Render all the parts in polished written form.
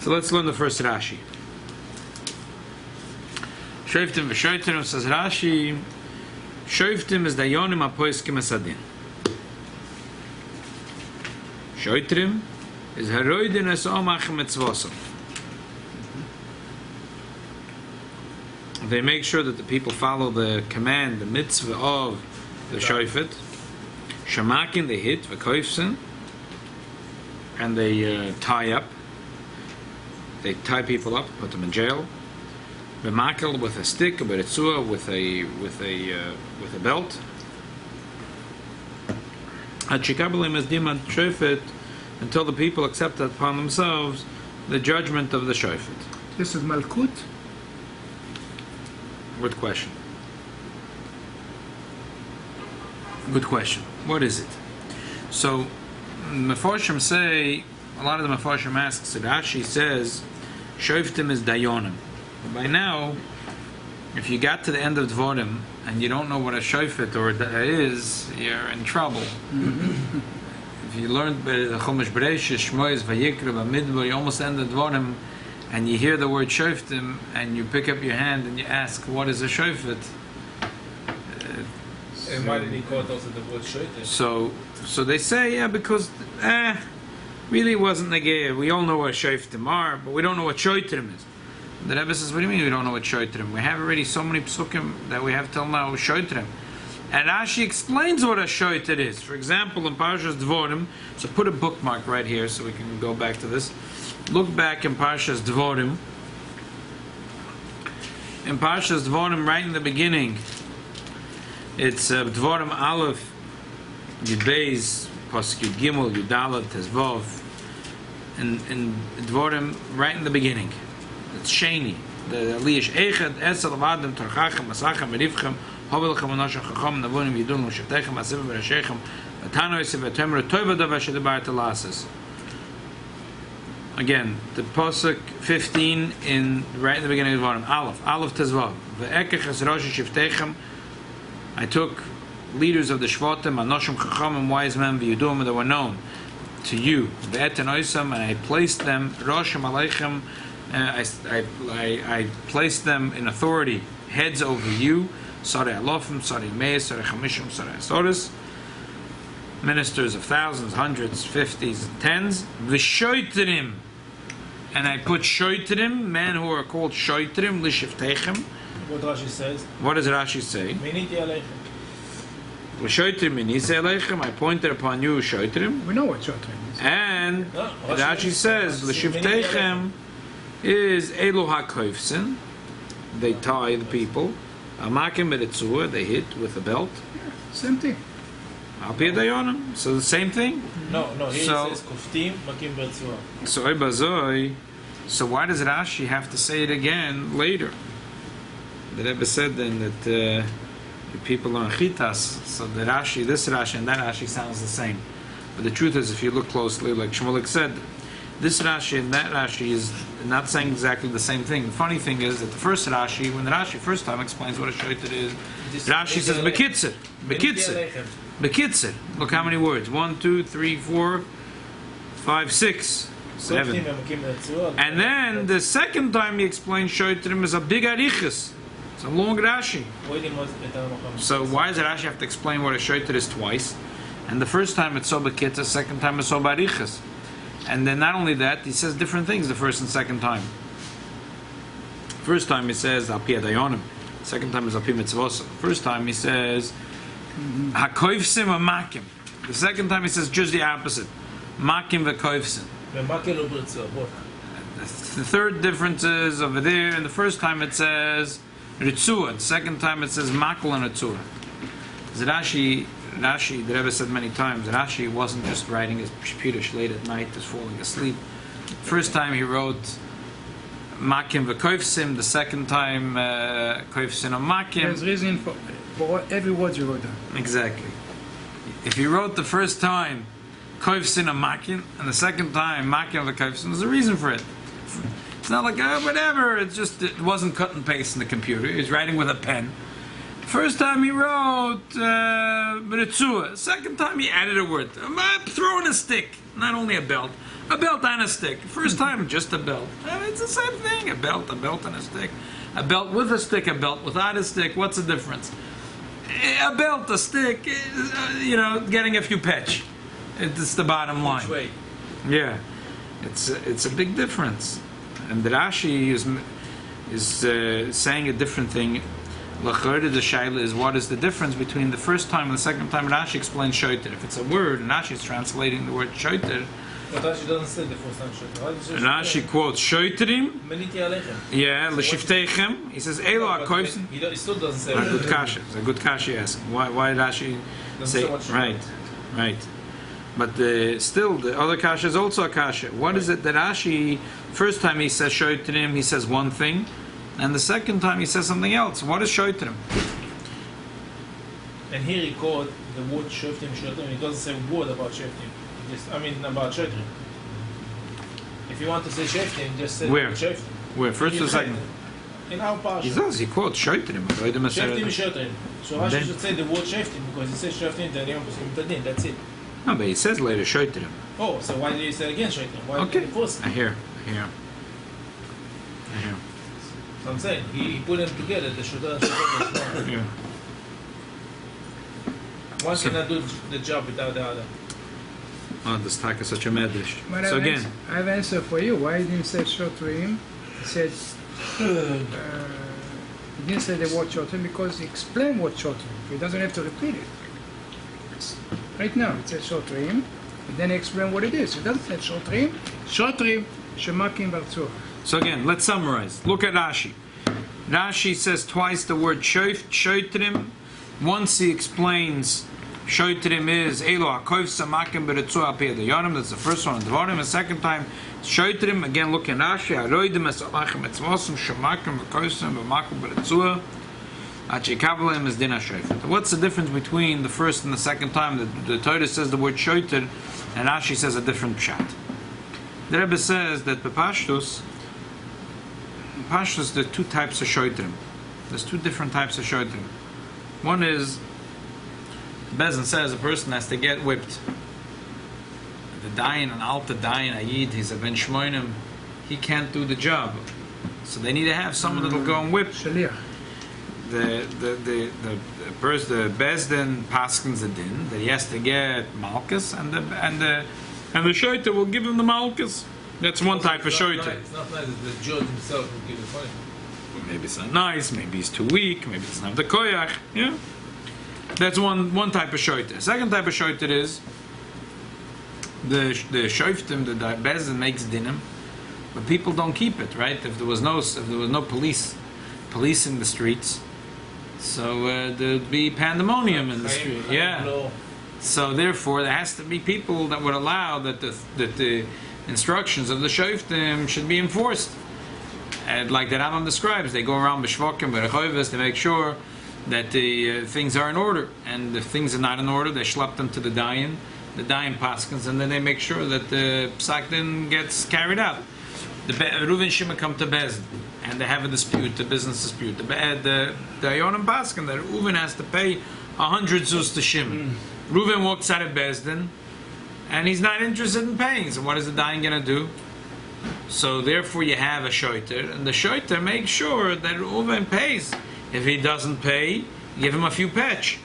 So let's learn the first Rashi. Shoftim v'shoitrim, says Rashi. Shoftim is dayonim apoiskim asadin. Shoitrim is haroidin es omach mitzvosam. They make sure that the people follow the command, the mitzvah of the shofet. Shamakin, they hit, v'koifsen, and they tie up. They tie people up, put them in jail. V'makel, with a stick, a beritzua, with a belt. Hachikabelim is diman shofet, until the people accept upon themselves the judgment of the shofet. This is malkut. Good question. Good question. What is it? So, Mefarshim say, a lot of the Mefarshim asks, so Rashi says, shoftim is dayonim. By now, if you got to the end of Dvorim and you don't know what a shofet or is, you're in trouble. If you learned the Chumash Bereshis, Shmoyes, Vayikra, Bamidbar, you almost end the Dvorim, and you hear the word shoftim, and you pick up your hand and you ask, what is a shofet? And why did he call it also the word shoftim? So they say, yeah, because really wasn't negayah. We all know what shoftim are, but we don't know what shoitrim is. The Rebbe says, what do you mean we don't know what shoitrim? We have already so many psukim that we have till now shoitrim. And Rashi explains what a shoiter is. For example, in Parshas Dvorim, so put a bookmark right here so we can go back to this. Look back in Parshas Dvorim. In Parshas Dvorim, right in the beginning, it's Dvorim Aleph, Yud Beis, Pasuk Yud Gimel, Yud Dalet, Tezvov. In Dvorim, right in the beginning, it's Sheni. The Eliyash Echad, Esel Avadim, Torchachem, Masachem, Merivchem, Hovelchem, Anoshach, Chacham, Navonim, Yidun, Shetechem, Asivim, Bereshechem, Atano Yosef, Atemra, Toivadav, Ashedibar, Telasas. Again, the pasuk 15 right in the beginning of the Dvarim. Aleph Tezvav. Ve'ekech es rosh shiftechem. I took leaders of the Shvatim, Anoshim Chachamim, wise men, v'yudum, that were known to you. Ve'eten oisam, and I placed them, Roshim Aleichem, I placed them in authority, heads over you, Sarei Alofim, Sarei Meis, Sarei Chamishim, Sarei Asoris, ministers of thousands, hundreds, fifties, tens, V'shoitrim, and I put shoitrim, men who are called shoitrim, lishiftechem. What Rashi says? What does Rashi say? Miniti aleichem. Shoitrim minise aleichem, I pointed upon you shoitrim. We know what shoitrim is. And Rashi says, lishiftechem is elu hakoifsin, they tie the people. Amakim beritzua, they hit with a belt. Yeah, same thing. So the same thing? No, here it says shoftim makim beritzua. So why does Rashi have to say it again later? The Rebbe said then that the people learn chitas, so the Rashi, this Rashi and that Rashi sounds the same. But the truth is, if you look closely, like Shmulik said, this Rashi and that Rashi is not saying exactly the same thing. The funny thing is that the first Rashi, when the Rashi first time explains what a shoiter is, Rashi says bekitzer, bekitzer, bekitzer. Look how many words: 1, 2, 3, 4, 5, 6, 7. And then the second time he explains shoiterim is a big arichas. It's a long Rashi. So why does Rashi have to explain what a shoiter is twice? And the first time it's so bekitzer, second time it's so barichas. And then not only that, he says different things the first and second time. First time he says al pi dayonim. Second time is al pi mitzvos. First time he says hakoifsim or makim. The second time he says just the opposite, makim v'koifsim. The third difference is over there. In the first time it says ritzua. The second time it says makal and ritzua. Rashi, the Rebbe said many times, Rashi wasn't just writing his Pirish late at night, just falling asleep. First time he wrote Makim v'koifsim, the second time koifsim or Makim. There's reason for every word you wrote down. Exactly. If you wrote the first time koifsim or Makim, and the second time Makim v'koifsim, there's a reason for it. It's not like, whatever, it wasn't cut and paste in the computer, he was writing with a pen. First time he wrote beritzua. Second time he added a word. I'm throwing a stick, not only a belt. A belt and a stick. First time, just a belt. It's the same thing. A belt and a stick. A belt with a stick, a belt without a stick. What's the difference? A belt, a stick, getting a few patch. It's the bottom line. Which way? Yeah, it's a big difference. And the Rashi is saying a different thing. L'chorda the shaila is what is the difference between the first time and the second time. Rashi explains shoiter. If it's a word, and Rashi is translating the word shoiter. But Rashi doesn't say the first time shoiter. Rashi quotes shoiterim. Meniti alechem. Yeah, l'shiftechem. He says elo akoivs. He still doesn't say. A good kasha. It's a good kasha. Yes. Why Rashi say right? But still, the other kasha is also a kasha. What is it that Rashi, first time he says shoiterim, he says one thing, and the second time he says something else. What is shoiterim? And here he called the word shoftim. He doesn't say a word about shoftim. About shoftim. If you want to say shoftim, just say Where? shoftim. Where? First or second? In our parsha. He does. He quotes shoiterim. Shoftim is shoftim. So Rashi Then- should say the word shoftim because he says shoftim. Then you have that's it. No, but he says later shoiterim. Oh, so why did you say again shoftim? Why Okay. did you force it? I hear. So I'm saying he put them together. The shoftim is one. Yeah. One cannot do the job without the other. Oh, this talk is such a medrash. But So again, I have an answer for you. Why didn't you say shotrim? He said, he didn't say the word shotrim because he explained what shotrim. He doesn't have to repeat it. Right now, it says shotrim, and then he explained what it is. He doesn't say shotrim. Shotrim, shemakim bartzur. So again, let's summarize. Look at Rashi. Rashi says twice the word shoitrim. Once he explains shoitrim is elo hakoif samakim beretzu al pi dayanim. That's the first one. Dvarim. The second time shoitrim. Again, look at Rashi. Aroidim es alachem etzvosim shemakim v'koifsim v'makim beretzu. Achikavelim is din ha-shoifet. What's the difference between the first and the second time? The Torah says the word shoiter, and Rashi says a different pshat. The Rebbe says that the parshyos, there are two types of shoitrim. There's two different types of shoitrim. One is, the Bezin says a person has to get whipped. The dayan, an alta dayan, ayid, he's a ben shmoinim, he can't do the job. So they need to have someone that'll go and whip. Shaliach. The Bezdin paskins a din that he has to get malchus, and the shoiter will give him the malchus. That's one type of shoiter. It's not nice that the judge himself will give the punishment. Maybe it's not nice, maybe he's too weak, maybe he doesn't have the koyach. Yeah, that's one type of shoiter. Second type of shoiter is the shoftim, the Bezdin makes dinim, but people don't keep it, right? If there was no policing the streets. So there'd be pandemonium in the street. Yeah. So therefore, there has to be people that would allow that the instructions of the shoftim should be enforced. And like the Rambam describes, they go around b'shvokim, b'rechoves to make sure that the things are in order. And if things are not in order, they schlep them to the dayan paskins, and then they make sure that the psak din gets carried out. The Reuven Shimon come to Bezdin, and they have a dispute, the business dispute. The Yonim Paskin, that Reuven has to pay 100 zuz to Shimon. Reuven walks out of Bezdin, and he's not interested in paying. So what is the dayan going to do? So therefore you have a shoiter, and the shoiter makes sure that Reuven pays. If he doesn't pay, give him a few patch.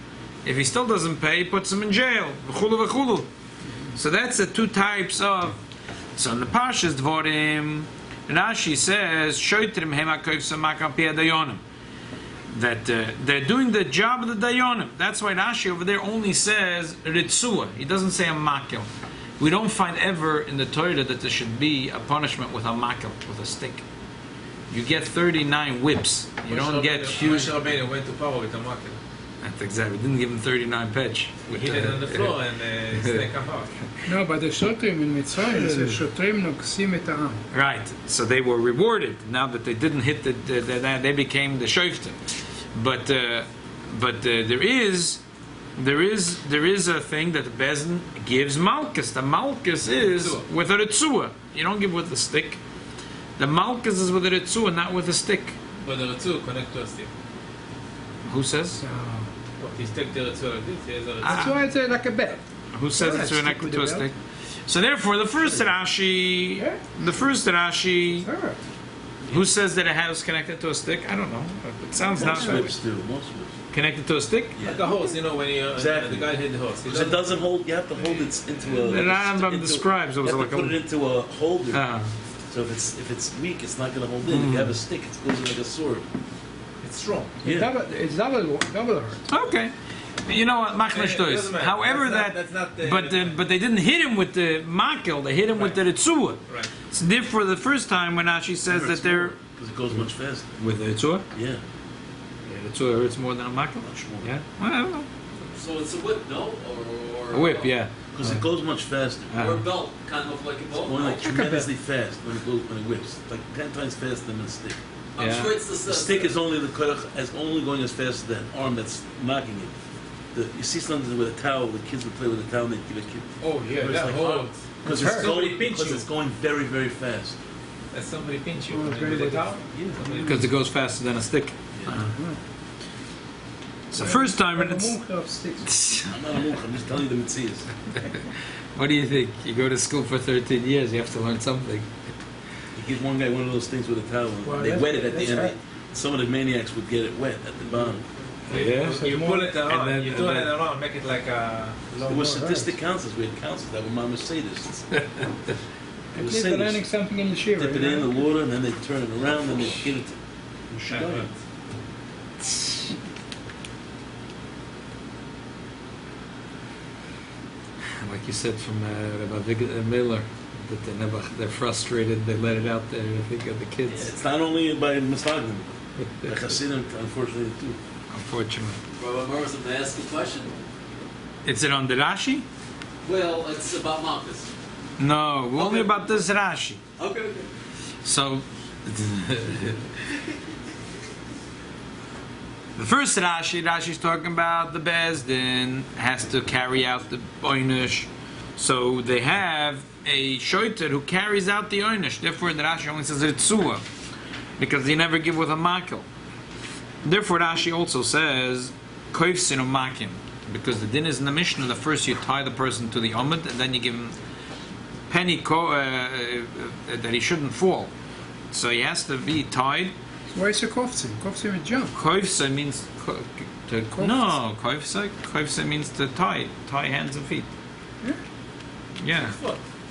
If he still doesn't pay, puts him in jail. V'chulu v'chulu. So that's the two types of. So in the parshas Dvorim, Rashi says shoitrim hem hakoif samakam pi dayanim, that they're doing the job of the dayanim. That's why Rashi over there only says ritzua. He doesn't say a makel. We don't find ever in the Torah that there should be a punishment with a makel, with a stick. You get 39 whips. You don't get huge. Moshe Rabbeinu went to Paro with a makel. That's exactly. Didn't give him 39 patch. He hit it on the floor and snake apart. No, but the shotrim in Mitzrayim, it says shotrim noksim et ha'am. Right. So they were rewarded now that they didn't hit they became the shoftim. But there is a thing that the Bezin gives malchus. The malchus is with a ritzua. You don't give with a stick. The malchus is with a ritzua, not with a stick. But the ritzua connect to a stick. Who says? He stick the ritzua like this. He has a ritzua. That's why it's like a bed. Who says it's Stick connected with to a the stick? So therefore, the first Rashi, Sure. who says that a house connected to a stick? I don't know. It sounds not Most whips do. Most whips. connected to a stick. Yeah. Like a hose, you know, when you Exactly. the guy hit the hose. He Because it doesn't hold. You have to hold it into a. The Rambam describes it You was have like to put it into a holder. Ah. So if it's weak, it's not going to hold in. If you have a stick, it goes in like a sword. It's strong. Yeah. It's double hurt. Okay. You know what, Machlesh It Tois. doesn't matter. However, That's not the- but they didn't hit him with the makel. They hit him with the ritzua. Right. So therefore, the first time when Rashi says that they're because it goes much faster. with the ritzua, Yeah. the ritzua hurts more than a makel. Much more. Yeah. Well, I don't know. So it's a whip, no? Or A whip, yeah. Because it goes much faster. Or a belt, kind of like a It's boat. going like no? tremendously fast when it whips. Like 10 times faster than a stick. I'm Yeah. sure it's The stick is only only going as fast as that arm that's knocking it. You see something with a towel. The kids would play with a towel. And they give a kid Oh yeah, It's that like hole. because Hurt. Somebody pinch because you. it's going very very fast. That somebody pinch you Oh, it's with very a towel. Yeah. Because it goes faster than a stick. Yeah. So first time But when the it's. monk of sticks. I'm not a mooch. I'm just telling you the mitzvahs. What do you think? You go to school for 13 years, you have to learn something. You give one guy one of those things with a towel. And Well, they that's- wet it at the that's end. right. Some of the maniacs would get it wet at the bottom. Yeah. You pull it around. then- You and turn then- it around, make it like a. There were sadistic counselors. We had counselors that were mama sadists. At They were least they're learning sadists. something in the shiva. Dip it in the water and then they turn it around and they give it to Yeah. Like you said from Rabbi Miller, that they're frustrated, they let it out there, I think, of the kids, It's not only by Muslim, the Hasidim, unfortunately, too. unfortunately. Rabbi Marsov, may I ask a question? Is it on the Rashi? Well, it's about Malchus. No, only Okay. about this Rashi. Okay, okay. So, the first Rashi's talking about the Bezdin has to carry out the Oynish. So they have a shoiter who carries out the Oynish. Therefore, the Rashi only says Ritzua, because they never give with a makel. Therefore, Rashi also says Koifsin Makim, because the din is in the Mishnah. The first you tie the person to the Omid, and then you give him penny that he shouldn't fall. So he has to be tied. Why is a koftim? Koftim is jump. Koifsa means Koifsa means to tie hands and feet. Yeah. Yeah.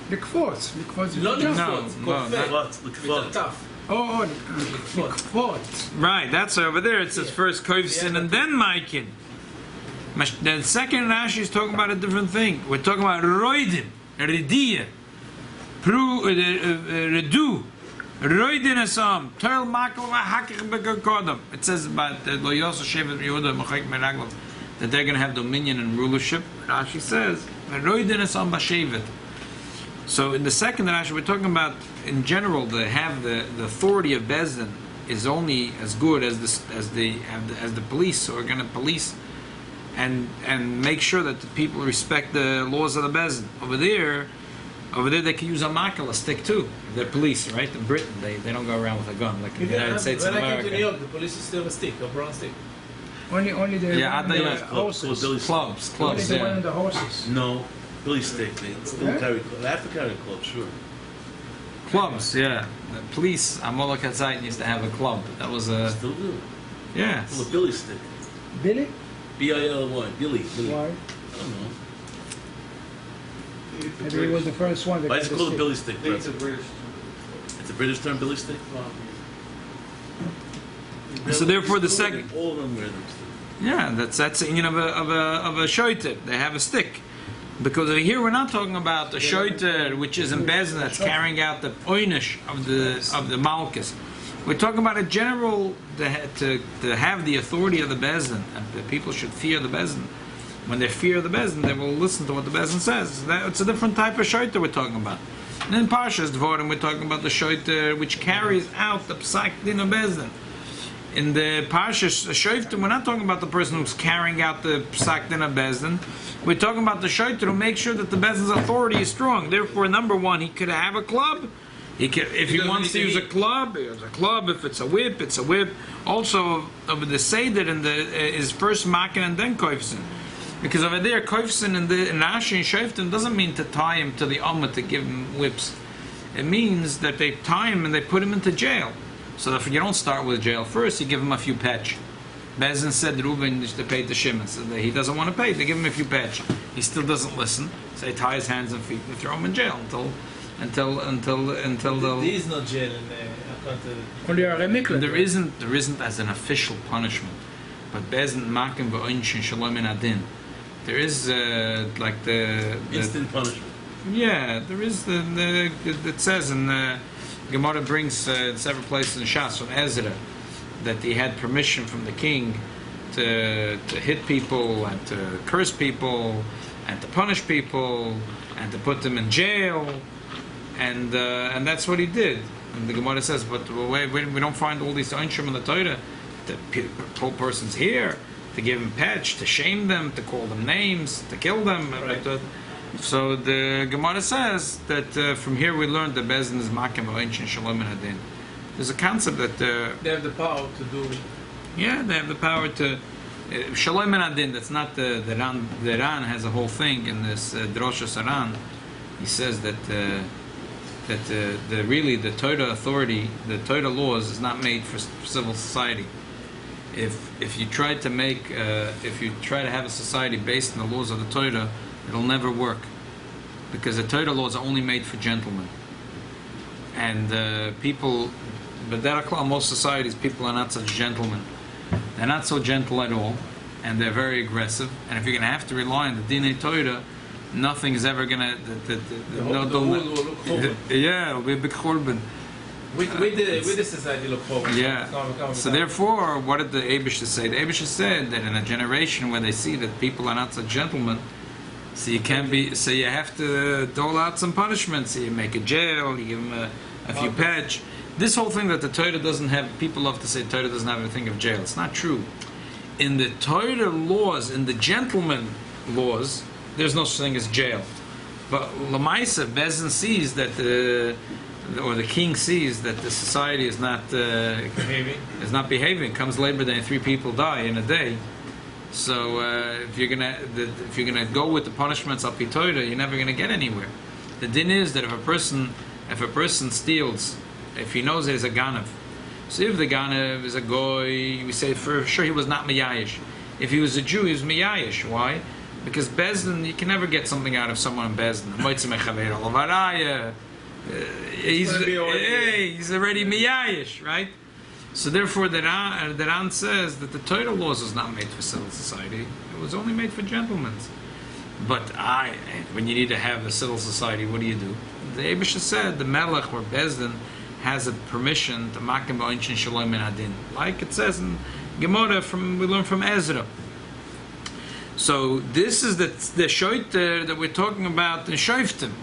Likvot is No, jump. No, Kofet. What? Look With a tough. Oh, likvot. Right, that's over there. It says first Koifsin and then Maikin. The second Rashi is talking about a different thing. We're talking about Roidin, Ridia, Redu, Roidin Asam, Toil Makel Hakik Bekodam. It says about Lo Yosef Shevet Yehuda Machik Meraglav that they're going to have dominion and rulership. Rashi says Roidin Asam Bashevet. So in the second Rashi, we're talking about in general the authority of Bezdin is only as good as the police who are going to police and make sure that the people respect the laws of the Bezdin. Over there they can use a makel, a stick too. They're police, right? In Britain, they don't go around with a gun like in the United States of When I came to New America. York, the police is still a stick, a brown stick. Only the Yeah, one I on think the Called horses. Billy Clubs, Only clubs, the one on yeah. the horses. No, Billy stick. They still Yeah? carry clubs. They have to carry a club, sure. Clubs, yeah. The police, Amola Katzait used to have a club. That was a, Still do. yeah. Well, a Billy stick. Billy? Billy. Billy. Why? I don't know. Maybe he was the first one that Why got is it the called a stick. Billy stick? I think it's a British. It's a British term, Billy stick? So therefore, the second, All of them wear them still. yeah, that's the union of a shoiter. They have a stick. Because over here we're not talking about the shoiter, which is in Bezdin, that's carrying out the oynish of the malchus. We're talking about a general to have the authority of the Bezdin, and the people should fear the Bezdin. When they fear the Bezdin, they will listen to what the Bezdin says. It's a different type of shoiter we're talking about. And in Parshas Dvorim, we're talking about the shoiter which carries out the psak din of Bezdin. In the parshyos, shoftim, we're not talking about the person who's carrying out the psak din of Bezdin. We're talking about the shoiter who makes sure that the Bezdin's authority is strong. Therefore, number one, he could have a club. If he wants to use a club, he has a club. If it's a whip, it's a whip. Also, of the seder in the is first makin and then koifsin. Because over there, koifsin in rashi and shoftim doesn't mean to tie him to the Amma to give him whips. It means that they tie him and they put him into jail. So if you don't start with jail first, you give him a few patch. Bezin said that Reuben is to pay the Shimon. So he doesn't want to pay. They give him a few patch. He still doesn't listen. So they tie his hands and feet and throw him in jail until they'll. There is no jail in account Only a remiklet. There isn't as an official punishment, but Bezin makim v'oinshin shalom in adin. There is like the Instant punishment. yeah. There is the it says in Gemara brings in several places in Shas from Ezra that he had permission from the king to hit people and to curse people and to punish people and to put them in jail, and that's what he did. And the Gemara says, but we don't find all these einshim in the Torah. The whole person's here to give them patch, to shame them, to call them names, to kill them. Right. So the Gemara says that from here we learned that Bezdin is makim v'einshin shalom and adin. There's a concept that they have the power to do. yeah, they have the power to shalom and adin. That's not the Ran. The Ran has a whole thing in this Drosha Ran. He says that really the Torah authority, the Torah laws, is not made for civil society. If you try to have a society based on the laws of the Torah, it'll never work, because the Torah laws are only made for gentlemen. And people, but most societies, people are not such gentlemen. They're not so gentle at all, and they're very aggressive. And if you're going to have to rely on the Dinei Torah, nothing is ever going to. Yeah, it'll be a big churban. With the society look forward. Yeah. So therefore, what did the Abisha say? The Abisha said that in a generation where they see that people are not such gentlemen, so you can't be. So you have to dole out some punishments. So you make a jail. You give them a few patch. This whole thing that the Torah doesn't have. People love to say Torah doesn't have a thing of jail. It's not true. In the Torah laws, in the gentleman laws, there's no such thing as jail. But Lamaisa, Bezin sees that or the king sees that the society is not behaving. Comes Labor Day and 3 people die in a day. So if you're gonna go with the punishments of Torah, you're never gonna get anywhere. The din is that if a person steals, if he knows there's a ganav, so if the ganav is a goy, we say for sure he was not miyayish. If he was a Jew, he was miyayish. Why? Because Bezdin, you can never get something out of someone in Bezdin. He's already miyayish, right? So therefore, the Ran says that the Torah laws was not made for civil society; it was only made for gentlemen. But when you need to have a civil society, what do? The Abisha said the Melech or Bezdin has a permission to makim ba'onchin shalom and adin, like it says in Gemara. We learn from Ezra. So this is the shoiter that we're talking about in shoftim.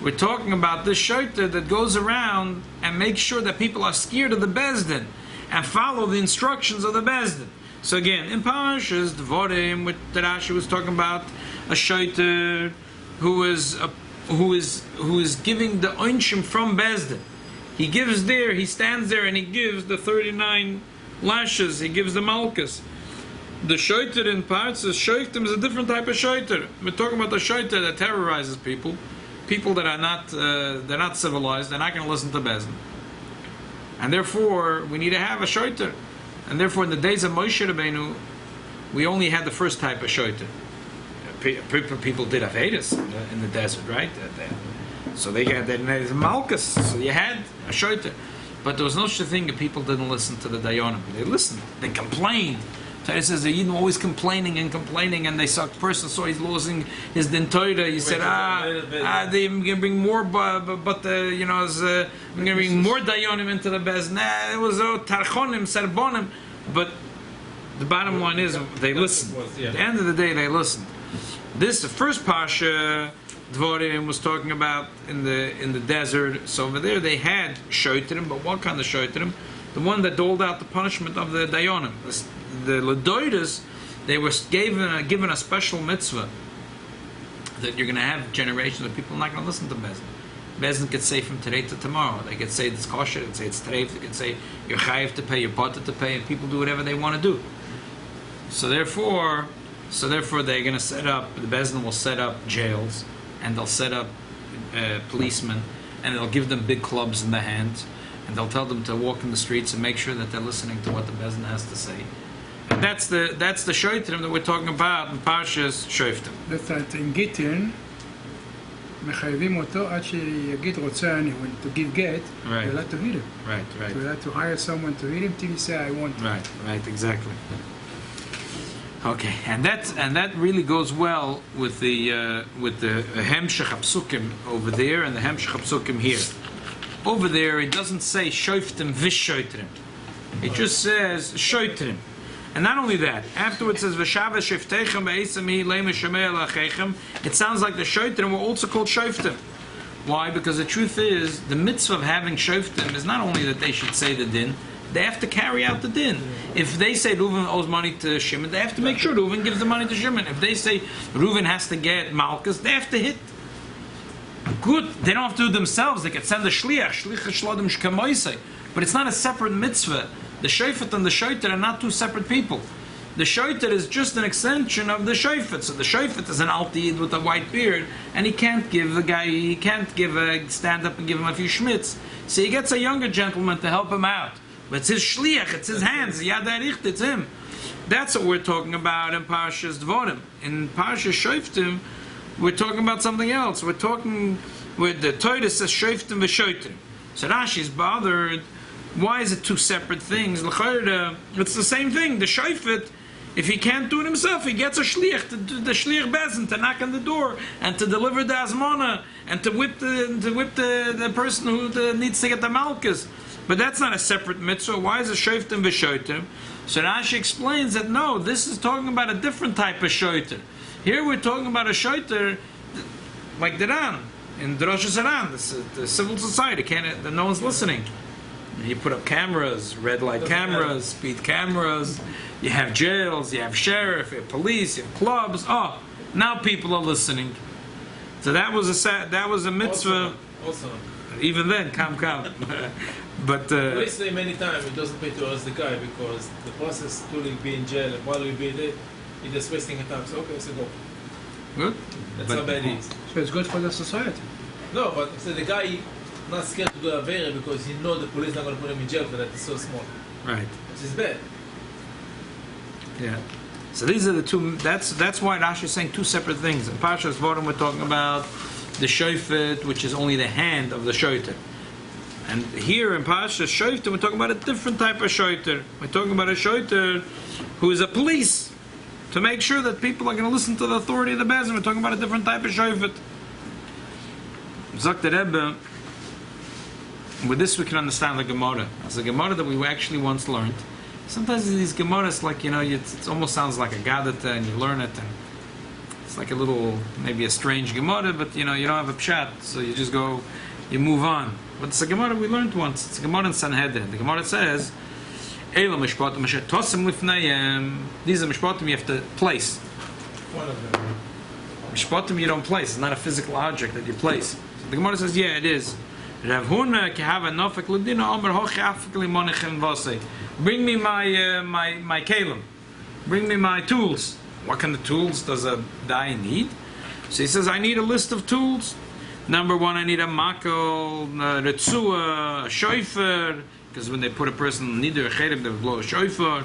We're talking about this shoiter that goes around and makes sure that people are scared of the Bezdin and follow the instructions of the Bezdin. So again, in parshos, Dvorim, with the rashi was talking about a shoiter who is giving the onshim from Bezdin. He stands there and he gives the 39 lashes. He gives the malchus. The shoiter in parshyos, shoftim, is a different type of shoiter. We're talking about the shoiter that terrorizes people that are not they're not civilized. They're not going to listen to Bezdin, and therefore we need to have a shoiter. And therefore, in the days of Moshe Rabbeinu, we only had the first type of shoiter. People did avedis in the desert, right? So they had there's malchus. So you had a shoiter, but there was no such thing that people didn't listen to the dayanim. They listened. They complained. Torah says the Yidden were always complaining, and they saw a person saw he's losing his din Torah. He said, I'm going to bring more, I'm going to bring more dayanim into the bez. Nah, it was tarchonim, serbonim. But the bottom line is they listened. At the end of the day, they listened. The first parsha Dvorim was talking about in the desert. So over there they had shoitrim, but what kind of shoitrim? The one that doled out the punishment of the dayanim. The ledoidas, they were given a special mitzvah that you're going to have generations of people not going to listen to Bezdin. Bezdin could say from today to tomorrow. They could say it's kosher, they could say it's treif, they could say you're chayiv to pay, you're potter to pay, and people do whatever they want to do. So therefore, So therefore, they're going to set up. The Bezdin will set up jails, and they'll set up policemen, and they'll give them big clubs in the hands, and they'll tell them to walk in the streets and make sure that they're listening to what the Bezdin has to say. And that's the shoftim that we're talking about in parshyos shoftim. That's that in Gittin, מחייבים אותו עד שיגיד רוצה אני, when to give get, Right. you're allowed to read him. Right, So right. you're allowed to hire someone to read him till you say I want. Right, exactly. Okay, and that really goes well with the hemshech hapsukim over there and the hemshech hapsukim here. Over there, it doesn't say shoftim v'shoitrim. It just says shoitrim. And not only that, afterwards it says v'shava sheftechem ba'esami le'me shemei alachechem. It sounds like the shoitrim were also called shoftim. Why? Because the truth is, the mitzvah of having shoftim is not only that they should say the din, they have to carry out the din. If they say Reuven owes money to Shimon, they have to make sure Reuven gives the money to Shimon. If they say Reuven has to get Malchus, they have to hit. Good, they don't have to do it themselves. They can send a shliach, shlodim shkamoisei. But it's not a separate mitzvah. The shofet and the shoiter are not two separate people. The shoiter is just an extension of the shofet. So the shofet is an altid with a white beard, and he can't give stand up and give him a few schmitz. So he gets a younger gentleman to help him out. But it's his shliach, it's his hands, yad haricht, it's him. That's what we're talking about in Parshas Dvorim. In Parshas Shoftim, we're talking about something else. We're talking with the Torah says Shoftim v'Shoitrim. So Rashi's bothered. Why is it two separate things? It's the same thing. The Shofet, if he can't do it himself, he gets a shliach, the shliach bezin, to knock on the door and to deliver the azmona and to whip the person who needs to get the malchus. But that's not a separate mitzvah. Why is it shoftim v'shoitim? So Rashi explains that no, this is talking about a different type of shoiter. Here we're talking about a shoiter like the Ran, in the Rosh Hashanah, the civil society, that no one's listening. You put up cameras, red light cameras, speed cameras, you have jails, you have sheriff, you have police, you have clubs. Oh, now people are listening. So that was a mitzvah. Also. Even then, come. But we say many times it doesn't pay to us the guy because the process to be in jail and while we be there, he's just wasting his time. So okay, so go. Good. That's how bad it is. So it's good for the society. No, but so the guy not scared to do a vera because he know the police not going to put him in jail for that. It's so small. Right. Which is bad. Yeah. So these are the two. That's why Rashi is saying two separate things. In Parshas Dvorim, we're talking about the shofet, which is only the hand of the shoiter. And here in Parshas Shoftim, we're talking about a different type of shoiter. We're talking about a shoiter who is a police to make sure that people are going to listen to the authority of the bezin. We're talking about a different type of shofet. Zok the Rebbe. With this, we can understand the Gemara. As the Gemara that we actually once learned. Sometimes these Gemaras, like it almost sounds like a Gadata, and you learn it, and it's like a little, maybe a strange Gemara, but you don't have a pshat, so you just go, you move on. But it's a Gemara we learned once. It's a Gemara in Sanhedrin. The Gemara says, "Eila mishpatim asher tosim lifnayim." These are mishpatim you have to place. One of them. Mishpatim you don't place. It's not a physical object that you place. So the Gemara says, yeah, it is. Rav Huna kehava nofek l'dina omer hochi afik limonechem v'osei. Bring me my kalim. Bring me my tools. What kind of tools does a dai need? So he says, I need a list of tools. Number one, I need a makel, a retzua, a shofar, because when they put a person nider cherem, they blow a shofar.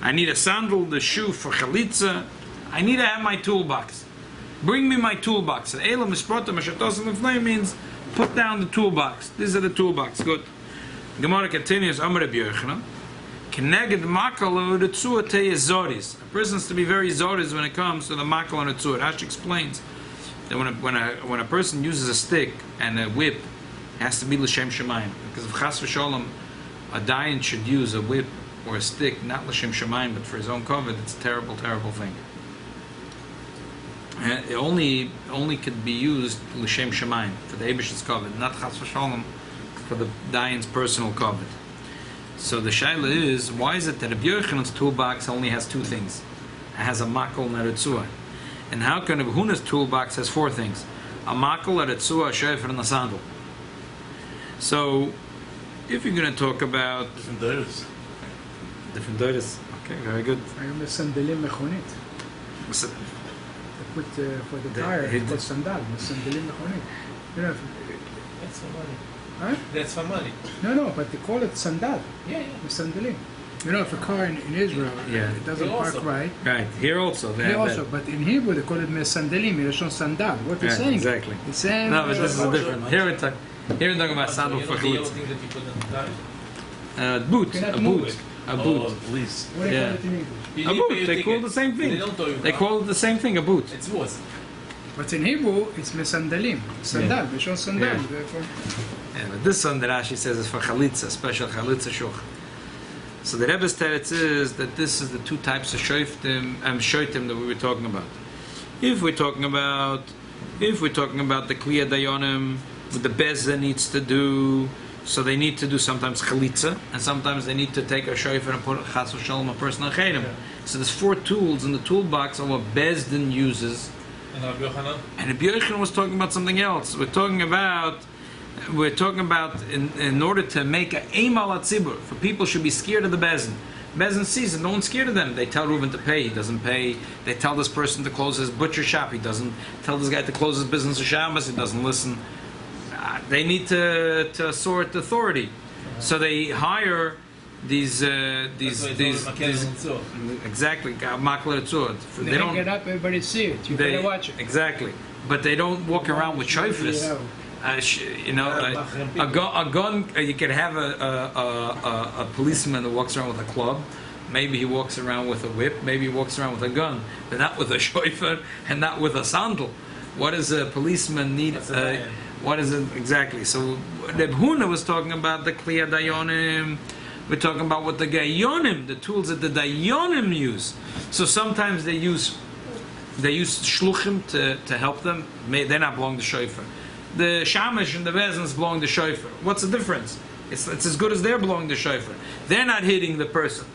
I need a sandal, the shoe for chalitza. I need to have my toolbox. Bring me my toolbox. And elam isprotam ashatosim lefnei means put down the toolbox. These are the toolbox. Good. Gemara continues. Amar Rabbi Yochanan. Keneged makel retzua teyezoris. A person is to be very zoris when it comes to the makel and retzua. Rashi explains that when a person uses a stick and a whip, it has to be l'shem shemayim. Because if chas v'sholom, a dayan should use a whip or a stick, not l'shem shemayim, but for his own covet, it's a terrible, terrible thing. And it only could be used l'shem shemayim, for the Eibish's covet, not chas v'sholom, for the dayan's personal covet. So the shaila is, why is it that Rabbi Yochanan's toolbox only has two things? It has a makel and a retzua. And how can Rabbi Huna's toolbox has four things? A makel, a retzua, a shofar, and a sandal. So, if you're going to talk about Different days. different days, okay, very good. היום בסנדלים מכונית. So, They put for the The- tire, he it's called did- sandal, sandalim nechonim. You know, That's for money. huh? That's for money. No, but they call it sandal, Yeah, yeah. sandalim. You know, if a car in Israel Yeah. it doesn't Here park also. right, right, here also they here have also, that. but in Hebrew they call it mesandalim, Milashon sandal. What they're Yeah, saying, exactly. the same. No, but this is Oh, different. Here we're talking about So sandal you for know the yellow chalitza. thing that you put on the tire? Boot, You cannot a move boot, it. a Oh, boot. police. What do they Yeah. call it in English? You A didn't boot, pay your they call ticket. the same thing. They don't tow you. They call it the same thing, a boot. It's worse. But in Hebrew it's mesandalim, sandal, Milashon sandal. Yeah. Therefore, Yeah, but this one, the Rashi says, is for chalitza, special chalitza shuch. So the Rebbe's teretz is that this is the two types of shoftim that we were talking about. If we're talking about the kliya dayonim, what the bezah needs to do, so they need to do sometimes chalitza, and sometimes they need to take a shofar and put chas v'shalom a person on chenim. So there's 4 tools in the toolbox of what Bezdin uses. And Rabbi Yochanan? And Rabbi Yochanan was talking about something else. We're talking about in order to make a aim al tzibur, for people should be scared of the bezin. Bezin sees it, no one's scared of them. They tell Reuven to pay, he doesn't pay. They tell this person to close his butcher shop, he doesn't. Tell this guy to close his business of Shabbos, he doesn't listen. They need to assert authority, so they hire these exactly makler tzur. they don't get up, everybody see it. You better watch it. Exactly, but they don't walk around with shofars. A gun. You could have a policeman that walks around with a club. Maybe he walks around with a whip. Maybe he walks around with a gun, but not with a shofar and not with a sandal. What does a policeman need? What is it exactly? So Reb Huna was talking about the kliya dayonim. We're talking about what the gayonim, the tools that the dayonim use. So sometimes they use shluchim to help them. They're not belong to shofar. The shamash and the bezins belong to shofar. What's the difference? It's as good as they're belonging to shofar. They're not hitting the person.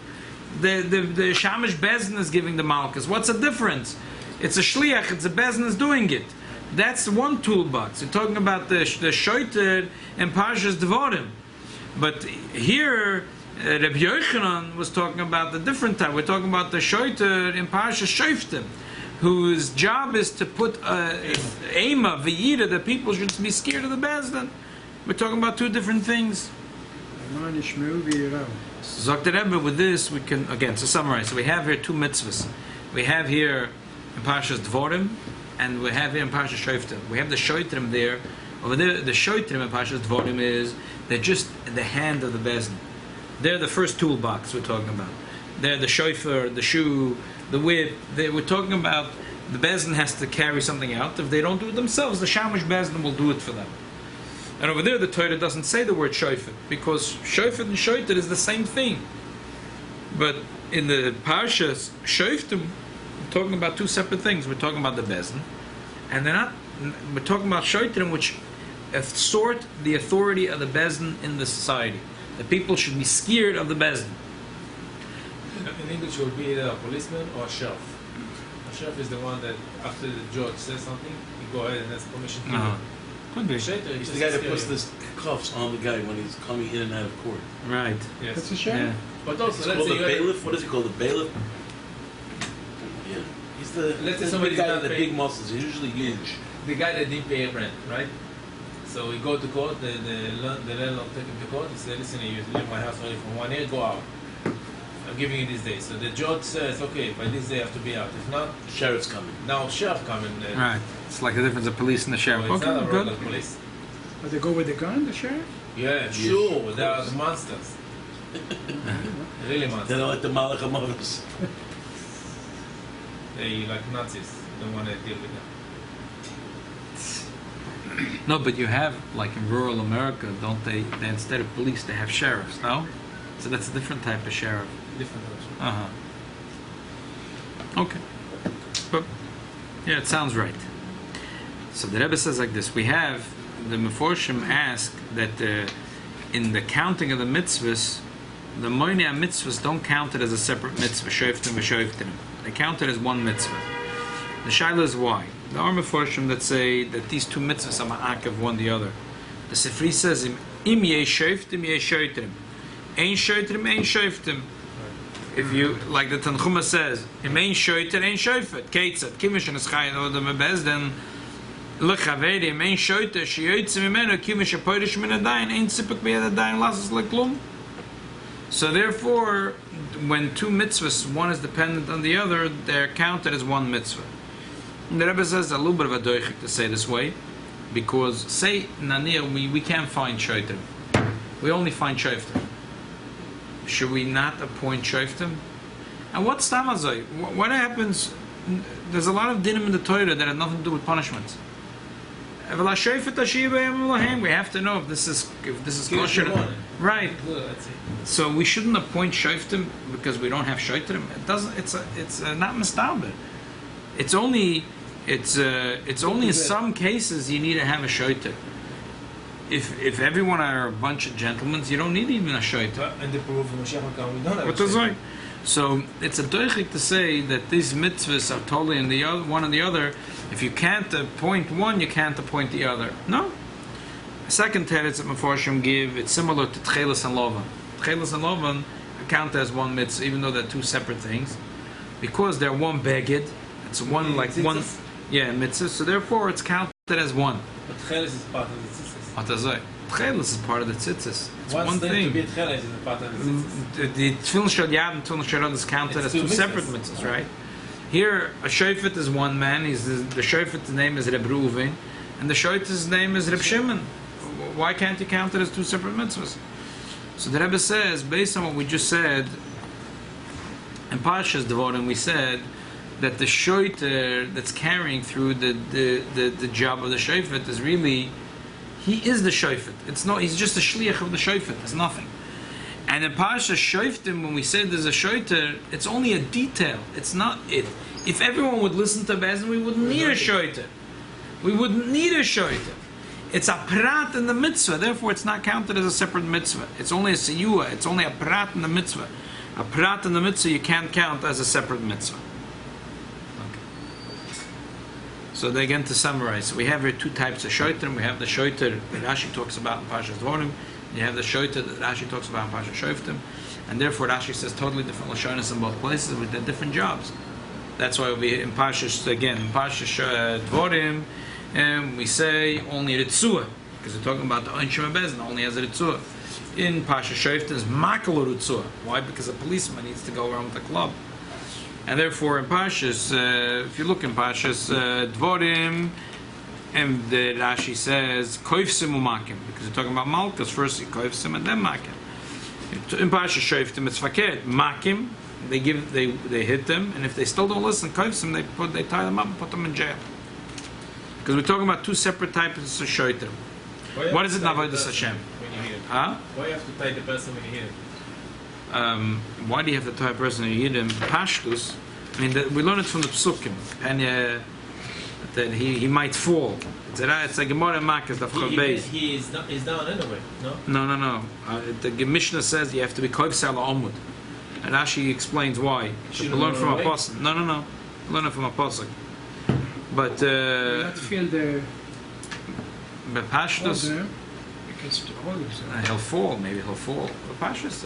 The shamash bezin is giving the malchus. What's the difference? It's a shliach. It's a bezin is doing it. That's one toolbox. You're talking about the shoiter and parshos devorim. But here, Rabbi Yochanan was talking about the different type. We're talking about the shoiter in parshos shoftim, whose job is to put ema v'yira, that people should be scared of the bezdin. We're talking about 2 different things. Zok the Rebbe, with this we can, again, to summarize, so we have here 2 mitzvahs. We have here in parshas dvorim, and we have here in parshas shoftim. We have the shoitrim there. Over there, the shoitrim in parshas dvorim is, they're just in the hand of the bezdin. They're the first toolbox we're talking about. They're the shofar, the shoe, the whip. We're talking about the bezdin has to carry something out. If they don't do it themselves, the shamash bezdin will do it for them. And over there, the Torah doesn't say the word shofar, because shofar and shoiter is the same thing. But in the parshas shoftim, we're talking about 2 separate things. We're talking about the bezdin, and we're talking about shoiterim, which assort the authority of the bezdin in the society. The people should be scared of the bezdin. In English, it would be either a policeman or a sheriff. A sheriff is the one that, after the judge says something, you go ahead and ask permission to do it. Could be. Shaiter is He's just the guy that scary. puts the cuffs on the guy when he's coming in and out of court. Right. Yes. That's a shame. Yeah. But also, It's let's called say the you have- bailiff. What is he called? The bailiff? Yeah. He's the Let's say the somebody's guy not with the paying- big muscles. He's usually huge. the guy that didn't pay rent, right? So we go to court, the landlord take him to court, he said, listen, you live in my house only for 1 year, go out. I'm giving you this day. So the judge says, okay, by this day I have to be out. If not, The sheriff's coming. now sheriff coming. Right. It's like the difference of police and the So sheriff. it's not a Okay, regular good. police. But they go with the gun, the sheriff? Yeah, sure, they are the monsters. Really They're monsters. not like the Malachamavis. They like Nazis. Don't want to deal with them. No, but you have, like in rural America, don't they instead of police, they have sheriffs, no? So that's a different type of sheriff. Different version. Uh-huh. Okay. But, yeah, it sounds right. So the Rebbe says like this, we have, the Meforshim ask that in the counting of the mitzvahs, the Moinei mitzvahs don't count it as a separate mitzvah, shoftim v'shoftim. They count it as one mitzvah. The shaila is why. There are Meforshim that say that these 2 mitzvahs are ma'akev one the other. The Sifri says, im yesh shoftim, yesh shoftim. Ein shoftim, ein shoftim. if you, like the Tanchuma says, im ein shoyter ein shofet, ketzat, kimish and eschai odem bezdin, lechaveri im ein shoyter sheyoytze mimenu kimish apoyrish min adayin ein sipuk b'yad adayin lasas leklum. So therefore, when two mitzvahs, one is dependent on the other, they're counted as one mitzvah. And the Rebbe says a little bit of a doichik to say this way, because say nanir we can't find shoftim, we only find shoftim. Should we not appoint shoftim? And what's tamazoi? What happens? There's a lot of dinim in the Torah that have nothing to do with punishments. We have to know if this is kosher, right? So we shouldn't appoint shoftim because we don't have shoftim. It doesn't. It's not mistalbed. It's only in some cases you need to have a shoftim. If everyone are a bunch of gentlemen, you don't need even a shoftim. And the proof of Mashiach will come, we don't have What does right? So it's a doichik to say that these mitzvahs are totally in the other, one and the other. If you can't appoint one, you can't appoint the other. No. A second teretz that Meforshim give, it's similar to Tchelis and Lovan. Tchelis and Lovan count as one mitzvah, even though they're two separate things, because they're one beged. It's one like one, yeah, mitzvah. So therefore, it's counted as one. But Tchelis is part of the tzitzis. What does it? Tchelis is part of the tzitzis. It's one thing. thing. To be Tchelis is part of the tzitzis. The Tefillin Shal Yad and Tefillin Shal Rod is counted as two separate mitzvahs, right? Here, a shofet is one man. He's the shofet's name is Reb Reuven, and the shofet's name is Reb Shimon. Why can't you count it as two separate mitzvahs? So the Rebbe says, based on what we just said, in Parshas Devorim, we said that the shoiter that's carrying through the job of the shofet is really, he is the shofet. It's not. He's just a shliach of the shofet. It's nothing. And in parsha shoftim, when we say there's a shoiter, it's only a detail. It's not it. If everyone would listen to Bezin, we wouldn't need a shoiter. We wouldn't need a shoiter. It's a prat in the mitzvah, therefore it's not counted as a separate mitzvah. It's only a siyua. It's only a prat in the mitzvah. A prat in the mitzvah you can't count as a separate mitzvah. Okay. So again, to summarize, we have here two types of shoiter. We have the shoiter that Rashi talks about in Parshas Dvorim. You have the shoiter that Rashi talks about in Parsha Shoftim, and therefore Rashi says totally different lashonos in both places with their different jobs. That's why we in Parsha again in Parsha Dvorim, we say only ritzua because we're talking about the Onshim Bezin only has a ritzua. In Parsha Shoftim is makal ritzua. Why? Because a policeman needs to go around with a club, and therefore in Parshas, if you look in Parshas Dvorim. And the Rashi says koifsim umakim because we're talking about malchus first koifsim and then makim. In Parsha Shoftim it's fakir makim. They hit them, and if they still don't listen, koifsim they tie them up and put them in jail. Because we're talking about two separate types of shoiter. What is it navodas Hashem? Huh? Why do you have to tie the person when you hear it? Why do you have to tie a person when you hear them? Parshyos. I mean, we learn it from the psukim. And that he might fall. It's a Gemara Makkah the Chavbeis. He's down anyway. No. No. The Mishnah says you have to be koif sala omud, and Rashi explains why. To learn from a pasuk. No. Learn it from a pasuk. But not feel the parshyos. He'll fall. Maybe he'll fall. The parshyos.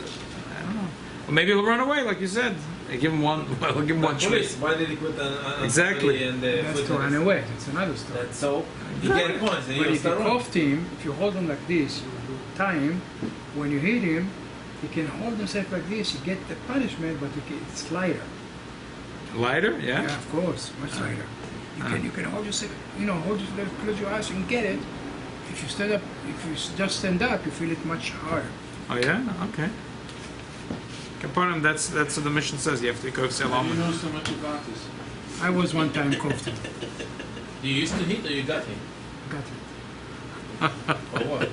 I don't know. Or maybe he'll run away, like you said. They give him one. We'll give him one choice. Why did he put exactly? And that's to run away. That's another story. So you get points. And but you if you cuff him, if you hold him like this, you tie him. When you hit him, he can hold himself like this. You get the punishment, but it's lighter. Lighter, yeah. Yeah, of course, much lighter. You can hold yourself. Hold yourself, close your eyes, and get it. If you stand up, if you just stand up, you feel it much harder. Oh yeah, okay. Kapanim, that's what the mission says. You have to be kof sel You know so much about this. I was one time cuffed. You used to hit or you got hit? Got it. Or what?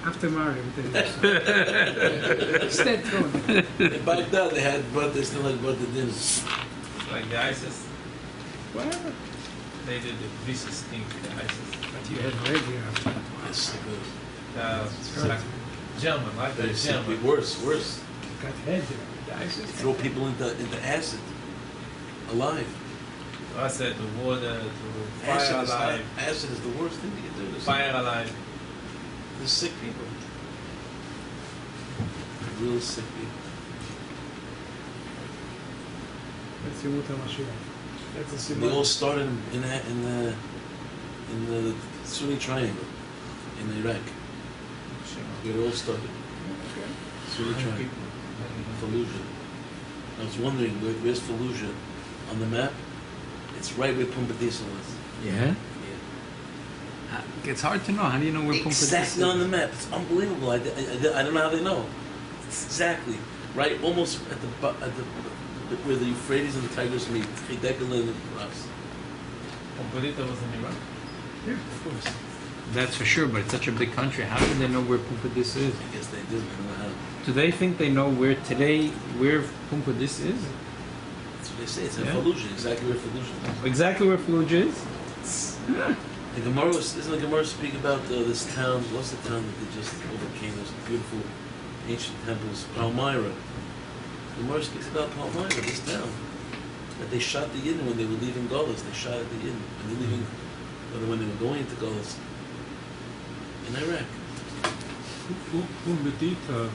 After marriage, instead thrown. Back then they had they still had butter dinners. Like the ISIS. Whatever. They did the vicious thing to the ISIS. But you had regular after that. Yes, It's like German, like the German. Worse. Got head there. The ISIS. Throw people into acid, alive. I said the water, to fire alive. Acid is the worst thing you can do. Fire alive. The sick people. Real sick people. That's Yemut HaMashiach. That's the They all Siman. started in the Sunni Triangle in Iraq. Where it all started. Okay. Sunni Triangle. Fallujah. I was wondering where's Fallujah on the map? It's right where Pumbedisa was. Yeah? It's hard to know. How do you know where Pumbedisa is? Exactly on the map. It's unbelievable. I don't know how they know. It's exactly right, almost at the where the Euphrates and the Tigris meet. Chidekelin and Ras. Composita was in Iraq. Yeah, of course. That's for sure, but it's such a big country. How do they know where Pumbedisa is? I guess they do. I don't know how. Do they think they know where Pumbedisa is? That's what they say. It's in Yeah. Fallujah. Exactly where Fallujah is. Exactly where Fallujah is? The Gemara doesn't the Gemara speak about this town? What's the town that they just overcame? Those beautiful ancient temples, Palmyra. The Gemara speaks about Palmyra, this town, that they shot the Yidden when they were leaving Golis. They shot at the Yidden when they were leaving, or when they were going into Golis in Iraq. Bedita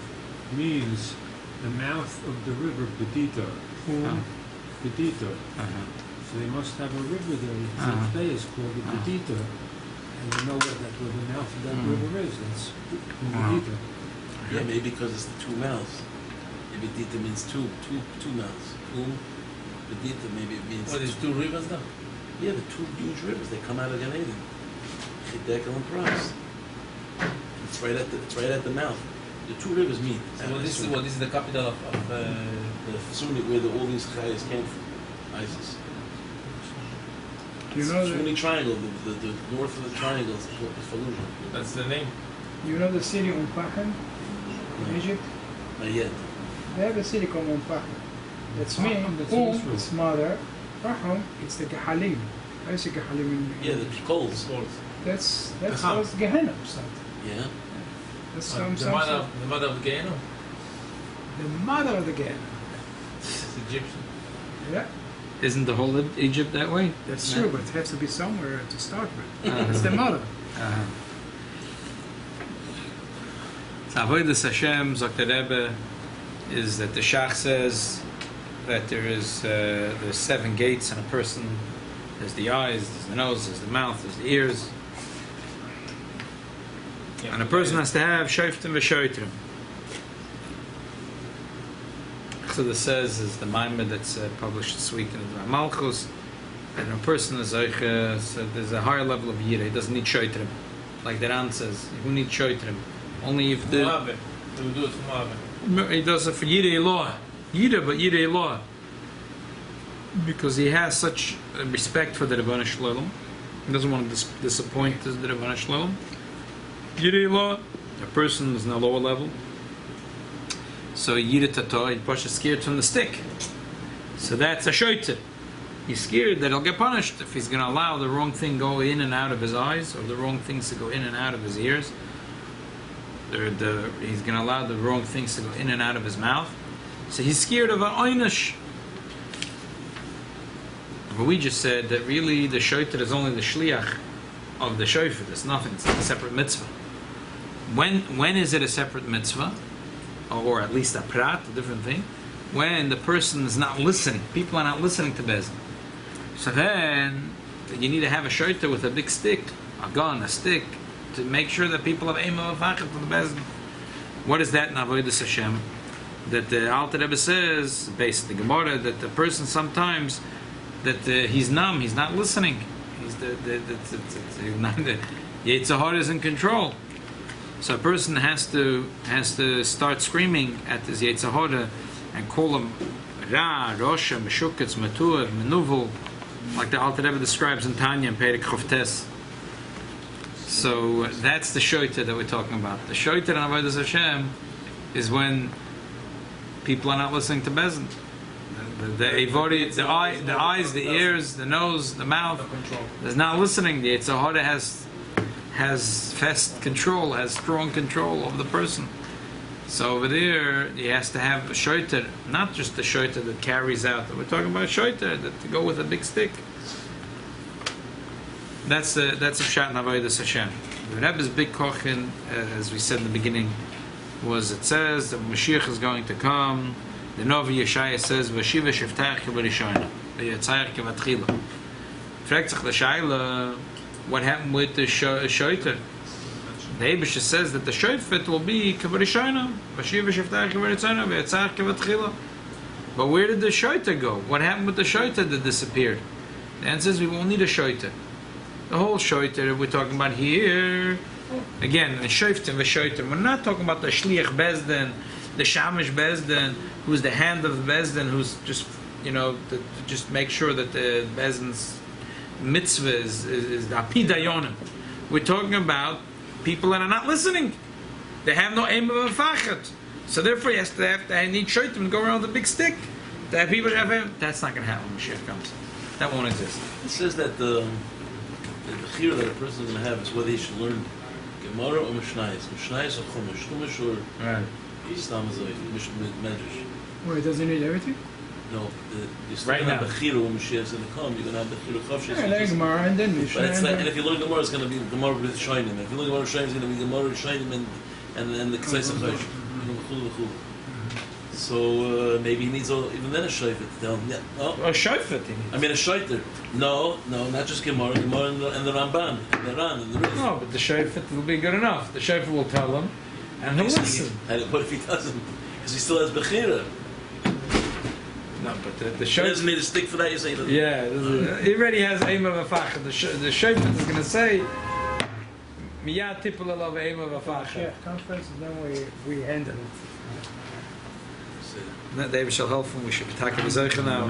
means the mouth of the river Bedita. Bedita. Uh-huh. So they must have a river there. So today is called the Bedita. And you know where the mouth of that river is. That's Bedita. Yeah, maybe because it's the two mouths. Maybe Bedita means two mouths. Bedita, maybe it means. What, there's two rivers now? Yeah, the two huge rivers. They come out of Gan Eden. Chidekel and Pras. It's right at the mouth. The two rivers meet. So this is the capital of the Sunni, where all these chayas came from. ISIS. You know Sunni the, Triangle, the north of the triangle is Fallujah. that's the name. you know the city Umpahim in Egypt? Not yet. They have a city called Umpahim. That's me. That's Israel. It's mother. Rahum, it's the Gehalim. I say Gehalim in Yeah, the coals. That's Geham. what's Gehenna. Something. Yeah. That's The some mother of Gehenna. the mother of the Gehenna. It's Egyptian. Yeah, Isn't the whole Egypt that way? that's No. true, but it has to be somewhere to start with. Uh-huh. It's the mother. Uh-huh. So Avodas Hashem, sagt der Rebbe, is that the Shach says that there's 7 gates in a person. There's the eyes, there's the nose, there's the mouth, there's the ears. Yeah. And a person has to have shoftim v'shoitrim. So this says is the Maimon that's published this week in the Malchus. And a person is so there's a higher level of yira. He doesn't need shoitrim, like the Ran says. Who needs shoitrim? Only if the Mu'ave. They will do it for Mu'ave. he does it for yirei law, yira, but yirei law, because he has such respect for the Rebbeinu Shalom. He doesn't want to disappoint the Rebbeinu Shalom. Yirei law, a person is in a lower level. So yira tato, he pushes scared from the stick. So that's a shoitzer. He's scared that he'll get punished if he's going to allow the wrong thing go in and out of his eyes, or the wrong things to go in and out of his ears. He's going to allow the wrong things to go in and out of his mouth. So he's scared of an oynish. But we just said that really the shoitzer is only the shliach of the shofar. There's nothing. It's not a separate mitzvah. When is it a separate mitzvah? Or at least a prat, a different thing? When the person is not listening. People are not listening to bezin. So then you need to have a shoitzer with a big stick, a gun, a stick, to make sure that people have aim of a for the bezin. What is that in Avodas Hashem? That the Alter Rebbe says, based on the Gemara, that the person sometimes that he's numb, he's not listening. He's the Yetzer Hara is in control. So a person has to start screaming at his Yetzer Hara and call him Ra, Rosha, Meshuketz, Matur, Menuvel, like the Alter Rebbe describes in Tanya and Perek Chovtes. So that's the shoitzer that we're talking about. The shoitzer in Avodas Hashem is when people are not listening to bezin. The avori, the eyes, the ears, the nose, the mouth is not listening. The Yetzer Hara has fast control, has strong control over the person. So over there, he has to have a shoitzer, not just the shoitzer that carries out. We're talking about shoitzer that to go with a big stick. That's a pshat in Avodas Hashem. The Rebbe's big kochin, as we said in the beginning, was it says that Mashiach is going to come, The Novi Yeshaya says, "Vashiva shiftach kevarishona, v'yatzayach kevatchila." Fragt sich the Shaila, what happened with the shoiter? The Eibush says that the shofet will be kevarishona, Vashiva shiftach kevarishona, v'yatzayach kevatchila. But where did the shoiter go? What happened with the shoiter that disappeared? The answer is we won't need a shoiter. The whole shoiter we're talking about here, again, the shoftim, the shoiter. We're not talking about the shliach bezdin, the shamish bezdin, who's the hand of the bezdin, who's just, to just make sure that the bezdin's mitzvah is the apidayonim. We're talking about people that are not listening. They have no aim of a fachet. So therefore, yes, they need shoftim to go around with a big stick. To have people have him. That's not going to happen when Mashiach comes. That won't exist. It says that the bechira that a person is going to have is whether he should learn Gemara or Mishnayos. Mishnayos or Chumash. Chumash or Right. Stam Medrash. Well, it doesn't need everything? No, you're still Right going to now. have bechira when Mashiach's going to come. You're going to have bechira chavshis. Yeah, like Gemara and then But Mishnah. it's and like, then- and if you learn Gemara, it's going to be Gemara with Shainim. If you learn Gemara with Shainim, it's going to be Gemara with Shainim and the Ksais Chash. So maybe he needs even then a shayfer to tell him. Yeah, no. A shofet. I mean a shayter. No, not just Gemara and the Ramban, and the Ran, and the Riz. No, but the shofet will be good enough. The shofet will tell him, and he'll listen. And what if he doesn't? Because he still has Bechira. No, but the He doesn't shofet. need a stick for that, you say. Yeah, he already has aim of a fachet. The shofet is going to say, "Miyad tipul alav aim of a fachet." Yeah, conference, and then we handle it. David shall help him. We should be talking with Zoicha now.